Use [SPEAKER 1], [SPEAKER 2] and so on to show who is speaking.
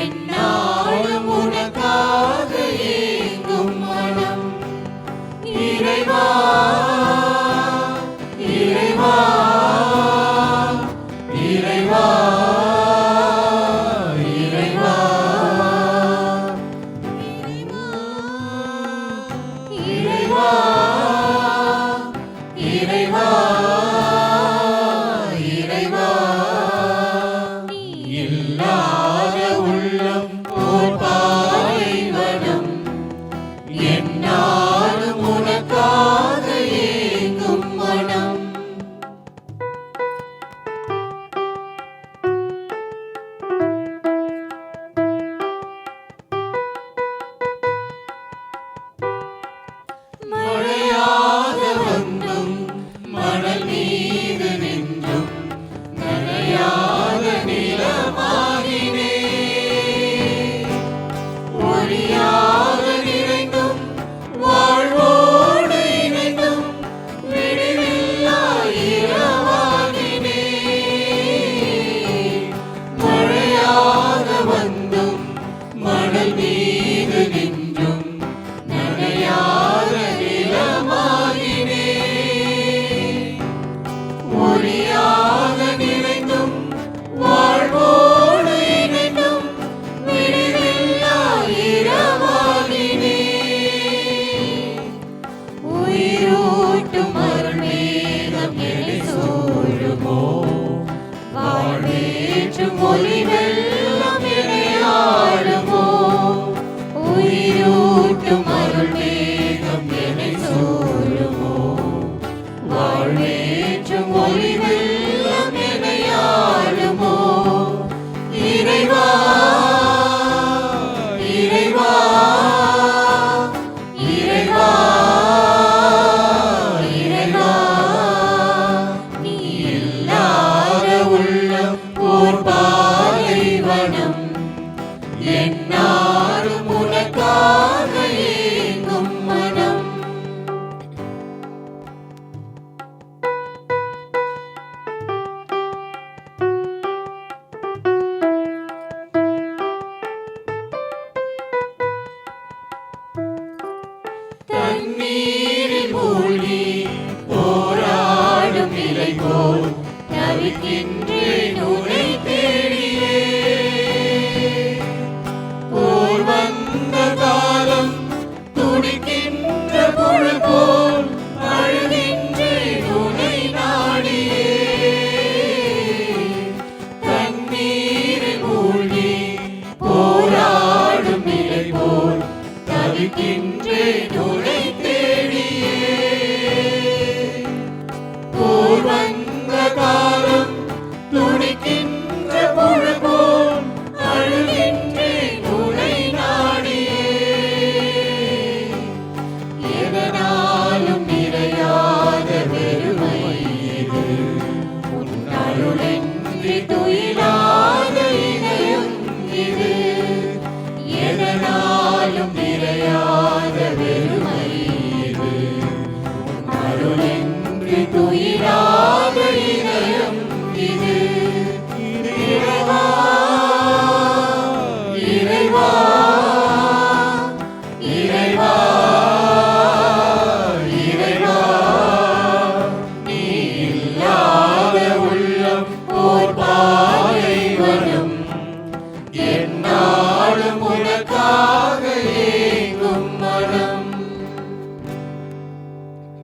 [SPEAKER 1] என்னாலும் உனக்காக ஏங்கும் மனம். இறைவா இறைவா இறைவா இறைவா இறைவா இறைவா இறைவா இல்லாத உள்ளம் ஓர் பாலைவனம். என்னாலும் உனக்காக ஏங்கும் மனம். மழையாக வந்தும் மணல் மீது நின்றும் நனையாத நிலமாகினே. ஒளியாக நிறைந்தும் வாழ்வோடு இணைந்தும் விடிவில்லா இரவாகினே. மழையாக வந்தும் மணல் மீது நின்றும் நனையாத நிலமாகினே. ஒளியாக நிறைந்தும் வாழ்வோடு இணைந்தும் விடிவில்லா இரவாகினே. உயிரூட்டும் அருள்மேகம் என்னை சூழுமோ. வாழ்வேற்றும் ஒளி வெள்ளம் என்னை ஆளுமோ. உயிரூட்டும் அருள்மேகம் என்னை சூழுமோ. வாழ்வேற்றும் ஒளி வெள்ளம் என்னை ஆளுமோ. இறைவா இறைவா இறைவா இறைவா நீ இல்லாத உள்ளம் ஓர் பாலைவனம். என்னாலும் உனக்காக ஏங்கும் மனம். தண்ணீரில் மூழ்கி போராடும் நிலை போல் தவிக்கின்றேன் உன்னை தேடியே. போர் வந்த காலம் துடிக்கின்ற புழல் போல் அழுகின்றேன் உன்னை நாடியே. தண்ணீரில் மூழ்கி போராடும் நிலை போல் தவிக்கின்றேன் உன்னை தேடியே. போர் வந்த காலம் துடிக்கின்ற புழல் போல் அழுகின்றேன் உன்னை நாடியே. எதனாலும் நிறையாத வெறுமை இது. உன் அருளின்றி துயில்